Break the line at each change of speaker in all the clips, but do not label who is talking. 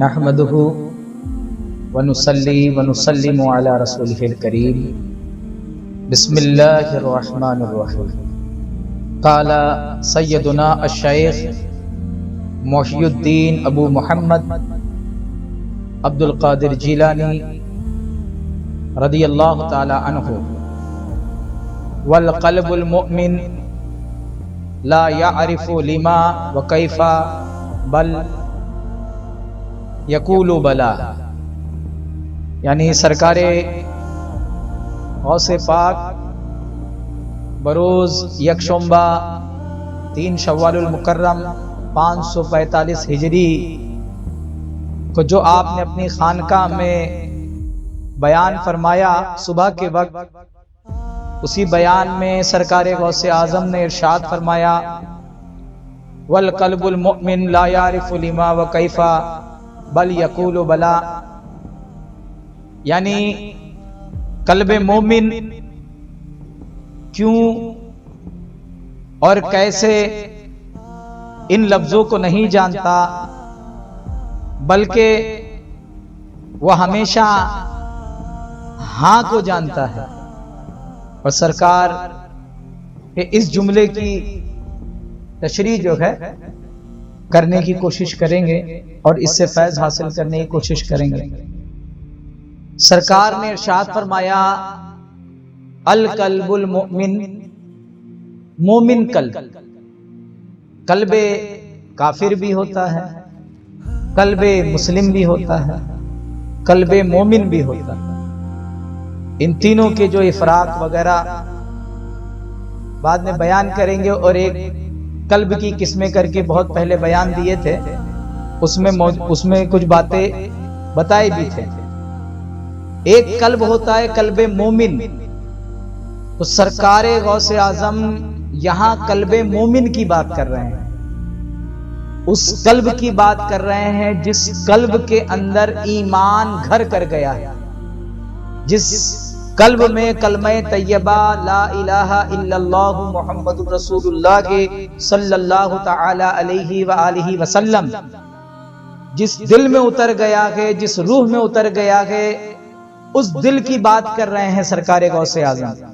نحمده ونصلي ونسلم على رسوله الكريم بسم الله الرحمن الرحيم قال سيدنا الشيخ محي الدين ابو محمد عبد القادر جیلانی رضی اللہ تعالی عنہ والقلب المؤمن لا يعرف لما وكيف بل یقول بلا، یعنی سرکار غوث پاک بروز یکشنبہ 3 شوال المکرم 545 ہجری کو جو آپ نے اپنی خانقاہ میں بیان فرمایا صبح کے وقت، اسی بیان میں سرکار غوث اعظم نے ارشاد فرمایا والقلب المؤمن لا يعرف لما وكيف بل یقول بلا، یعنی قلب مومن کیوں اور کیسے ان لفظوں کو نہیں جانتا، بلکہ وہ ہمیشہ ہاں کو جانتا ہے۔ اور سرکار کے اس جملے کی تشریح جو ہے کرنے کی کوشش کریں گے اور اس سے فیض حاصل کرنے کی کوشش کریں گے۔ سرکار نے ارشاد فرمایا القلب المؤمن، مومن قلب کافر بھی ہوتا ہے، قلب مسلم بھی ہوتا ہے، قلب مومن بھی ہوتا ہے۔ ان تینوں کے جو افراق وغیرہ بعد میں بیان کریں گے، اور ایک قلب کی قسمیں کر کے بہت پہلے بیان دیے تھے، اس میں کچھ باتیں بتائے بھی تھے۔ ایک قلب ہوتا ہے قلب مومن، تو سرکار غوث اعظم یہاں قلب مومن کی بات کر رہے ہیں، اس قلب کی بات کر رہے ہیں جس قلب کے اندر ایمان گھر کر گیا ہے، جس قلب میں کلمہ طیبہ لا الہ الا اللہ محمد رسول اللہ کے صلی اللہ تعالی علیہ وآلہ وسلم جس دل میں اتر گیا ہے، جس روح میں اتر گیا ہے، اس دل کی بات کر رہے ہیں سرکار غوث اعظم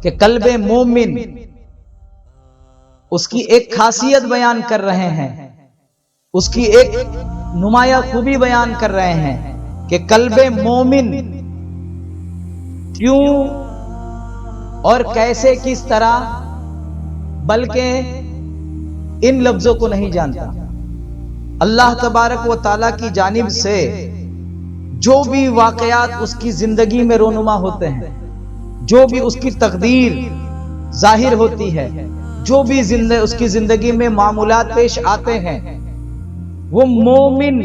کہ قلب مومن، اس کی ایک خاصیت بیان کر رہے ہیں، اس کی ایک نمایاں خوبی بیان کر رہے ہیں کہ قلب مومن کیوں اور کیسے کس طرح بلکہ ان لفظوں کو نہیں جانتا۔ اللہ تبارک و تعالیٰ کی جانب سے جو بھی واقعات اس کی زندگی میں رونما ہوتے ہیں، جو بھی اس کی تقدیر ظاہر ہوتی ہے، جو بھی اس کی زندگی میں معاملات پیش آتے ہیں، وہ مومن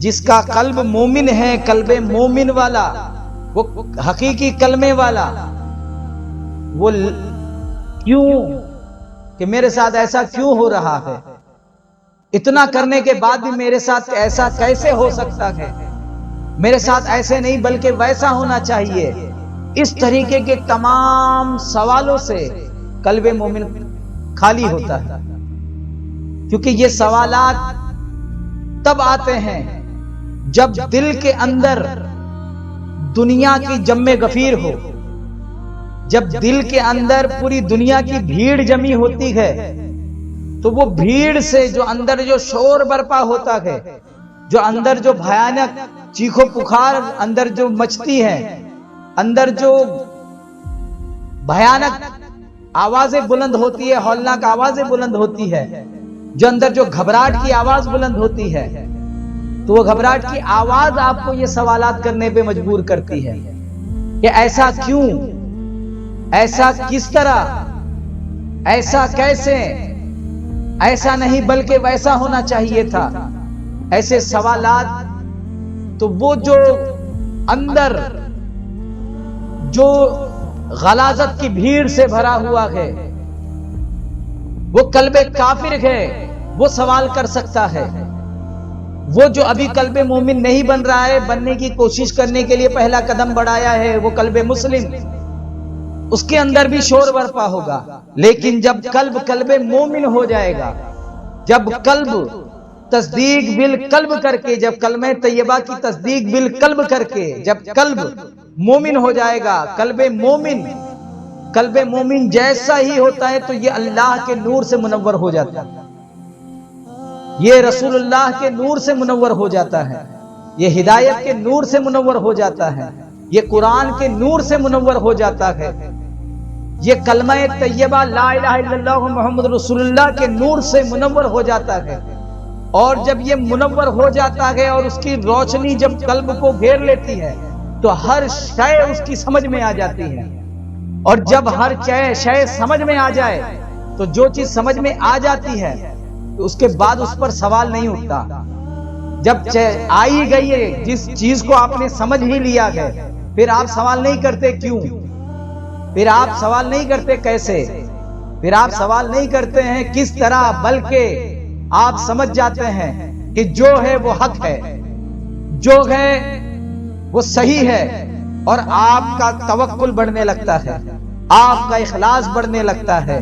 جس کا قلب مومن ہے، قلب مومن والا، وہ حقیقی کلمے والا، وہ کیوں کہ میرے ساتھ ایسا کیوں ہو رہا ہے، اتنا کرنے کے بعد بھی میرے ساتھ ایسا کیسے ہو سکتا ہے، میرے ساتھ ایسے نہیں بلکہ ویسا ہونا چاہیے، اس طریقے کے تمام سوالوں سے قلب مومن خالی ہوتا ہے۔ کیونکہ یہ سوالات تب آتے ہیں جب دل کے اندر دنیا کی جم غفیر ہو، جب دل کے اندر پوری دنیا کی بھیڑ جمی ہوتی ہے، تو وہ بھیڑ سے جو اندر جو شور برپا ہوتا ہے، جو اندر جو بھیانک چیخو پکار اندر جو مچتی ہے، اندر جو بھیانک آوازیں بلند ہوتی ہے، ہولناک آوازیں بلند ہوتی ہے، جو اندر جو گھبراہٹ کی آواز بلند ہوتی ہے، تو وہ گھبراہٹ کی آواز آپ کو یہ سوالات کرنے پہ مجبور کرتی ہے کہ ایسا کیوں، ایسا کس طرح، ایسا کیسے، ایسا نہیں بلکہ ویسا ہونا چاہیے تھا۔ ایسے سوالات تو وہ جو اندر جو غلاظت کی بھیڑ سے بھرا ہوا ہے، وہ قلب کافر ہے، وہ سوال کر سکتا ہے۔ وہ جو ابھی قلب مومن نہیں بن رہا ہے، بننے کی کوشش کرنے کے لیے پہلا قدم بڑھایا ہے، وہ قلب مسلم، اس کے اندر بھی شور برپا ہوگا۔ لیکن جب قلب مومن ہو جائے گا، جب قلب تصدیق بالقلب کر کے، جب کلمہ طیبہ کی تصدیق بالقلب کر کے جب قلب مومن ہو جائے گا، قلب مومن جیسا ہی ہوتا ہے تو یہ اللہ کے نور سے منور ہو جاتا ہے، یہ رسول اللہ کے نور سے منور ہو جاتا ہے، یہ ہدایت کے نور سے منور ہو جاتا ہے، یہ قرآن کے نور سے منور ہو جاتا ہے، یہ کلمہ طیبہ لا الہ الا اللہ محمد رسول اللہ کے نور سے منور ہو جاتا ہے۔ اور جب یہ منور ہو جاتا ہے اور اس کی روشنی جب قلب کو گھیر لیتی ہے تو ہر شے اس کی سمجھ میں آ جاتی ہے، اور جب ہر شے سمجھ میں آ جائے تو جو چیز سمجھ میں آ جاتی ہے تو اس کے بعد اس پر سوال نہیں اٹھتا۔ جب آئی گئی ہے جس چیز کو آپ نے سمجھ ہی لیا ہے، پھر آپ سوال نہیں کرتے کیوں، پھر آپ سوال نہیں کرتے کیسے، پھر آپ سوال نہیں کرتے ہیں کس طرح، بلکہ آپ سمجھ جاتے ہیں کہ جو ہے وہ حق ہے، جو ہے وہ صحیح ہے، اور آپ کا توکل بڑھنے لگتا ہے، آپ کا اخلاص بڑھنے لگتا ہے،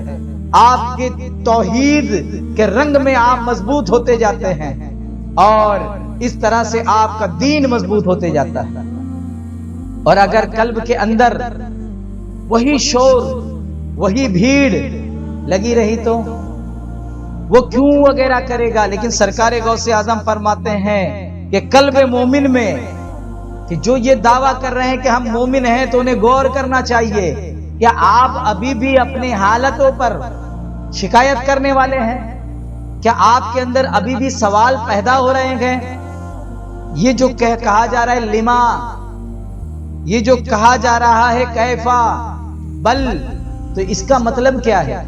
آپ کے توحید کے رنگ میں آپ مضبوط ہوتے جاتے ہیں، اور اس طرح سے آپ کا دین مضبوط ہوتے جاتا ہے۔ اور اگر قلب کے اندر وہی شور، وہی بھیڑ لگی رہی تو وہ کیوں وغیرہ کرے گا؟ لیکن سرکار غوث اعظم فرماتے ہیں کہ قلب مومن میں، کہ جو یہ دعویٰ کر رہے ہیں کہ ہم مومن ہیں تو انہیں غور کرنا چاہیے، کیا آپ ابھی بھی اپنی حالتوں پر شکایت کرنے والے ہیں؟ کیا آپ کے اندر ابھی بھی سوال پیدا ہو رہے ہیں؟ یہ جو کہا جا رہا ہے لما، یہ جو کہا جا رہا ہے کیفا، بل، تو اس کا مطلب کیا ہے؟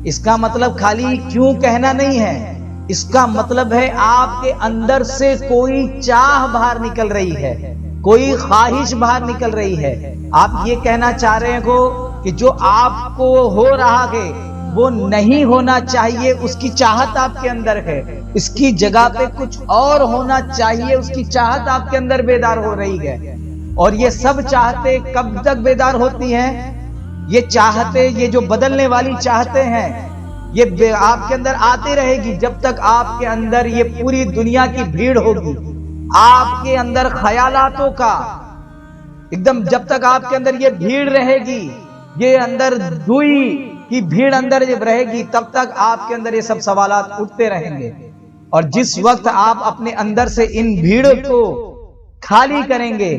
اس کا مطلب خالی کیوں کہنا نہیں ہے، اس کا مطلب ہے آپ کے اندر سے کوئی چاہ باہر نکل رہی ہے، کوئی خواہش باہر نکل رہی ہے۔ آپ یہ کہنا چاہ رہے ہو کہ جو آپ کو ہو رہا ہے وہ نہیں ہونا چاہیے، اس کی چاہت آپ کے اندر ہے، اس کی جگہ پہ کچھ اور ہونا چاہیے، اس کی چاہت آپ کے اندر بیدار ہو رہی ہے۔ اور یہ سب چاہتے کب تک بیدار ہوتی ہیں؟ یہ چاہتے، یہ جو بدلنے والی چاہتے ہیں، یہ آپ کے اندر آتی رہے گی جب تک آپ کے اندر یہ پوری دنیا کی بھیڑ ہوگی، آپ کے اندر خیالاتوں کا ایک دم، جب تک آپ کے اندر یہ بھیڑ رہے گی، یہ اندر دوئی کی بھیڑ اندر جب رہے گی، تب تک آپ کے اندر یہ سب سوالات اٹھتے رہیں گے۔ اور جس وقت آپ اپنے اندر سے ان بھیڑوں کو خالی کریں گے،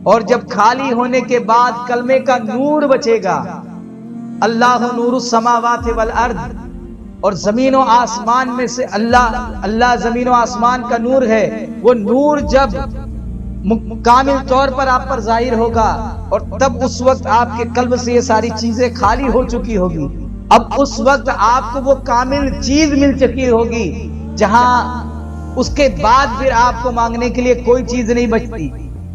اور جب خالی ہونے کے بعد کلمے کا نور بچے گا، اللہ نور السماوات والارض، اور زمین و آسمان میں سے اللہ زمین و آسمان کا نور ہے، وہ نور جب کامل طور پر آپ پر ظاہر ہوگا، اور تب اس وقت آپ کے قلب سے یہ ساری چیزیں خالی ہو چکی ہوگی۔ اب اس وقت آپ کو وہ کامل چیز مل چکی ہوگی جہاں اس کے بعد پھر آپ کو مانگنے کے لیے کوئی چیز نہیں بچتی،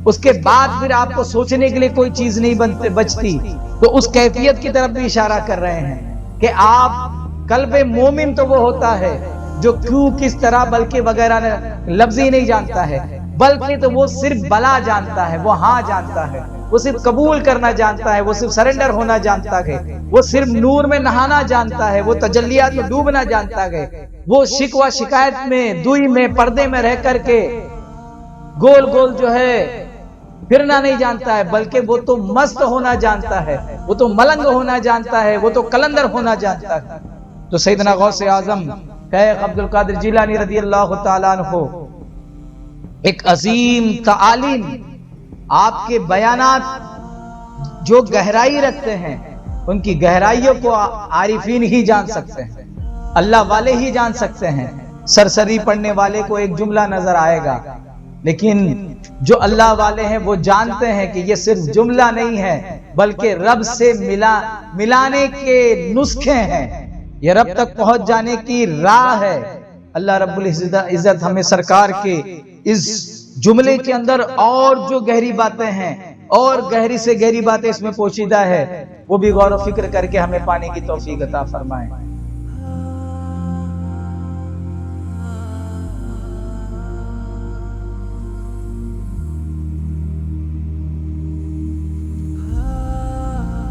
اس کے بعد پھر آپ کو سوچنے کے لیے کوئی چیز نہیں بچتی۔ تو اس کیفیت کی طرف بھی اشارہ کر رہے ہیں کہ آپ قلب مومن تو وہ ہوتا ہے جو کیوں، کس طرح، بلکہ وغیرہ لفظ ہی نہیں جانتا ہے، بلکہ تو وہ صرف بلا جانتا ہے، وہ ہاں جانتا ہے، وہ صرف قبول کرنا جانتا ہے، وہ صرف سرنڈر ہونا جانتا ہے، وہ صرف نور میں نہانا جانتا ہے، وہ تجلیات میں ڈوبنا جانتا ہے، وہ شکوہ شکایت میں، دوئی میں، پردے میں رہ کر کے گول گول جو ہے پھرنا نہیں جانتا ہے، بلکہ وہ تو مست ہونا جانتا ہے، وہ تو ملنگ ہونا جانتا ہے، وہ تو کلندر ہونا جانتا ہے۔ تو سیدنا غوث اعظم شیخ عبد القادر جیلانی رضی اللہ تعالیٰ عنہ ایک عظیم تعالیم، آپ کے بیانات جو گہرائی رکھتے ہیں، ان کی گہرائیوں کو عارفین ہی جان سکتے ہیں، اللہ والے ہی جان سکتے ہیں۔ سرسری پڑھنے والے کو ایک جملہ نظر آئے گا، لیکن جو اللہ والے ہیں وہ جانتے ہیں کہ یہ صرف جملہ نہیں ہے، بلکہ رب سے ملانے کے نسخے ہیں، یہ رب تک پہنچ جانے کی راہ ہے۔ اللہ رب العزت ہمیں سرکار کے اس جملے کے اندر اور جو گہری باتیں ہیں، اور گہری سے گہری باتیں اس میں پوشیدہ ہے، وہ بھی غور و فکر کر کے ہمیں پانے کی توفیق عطا فرمائے۔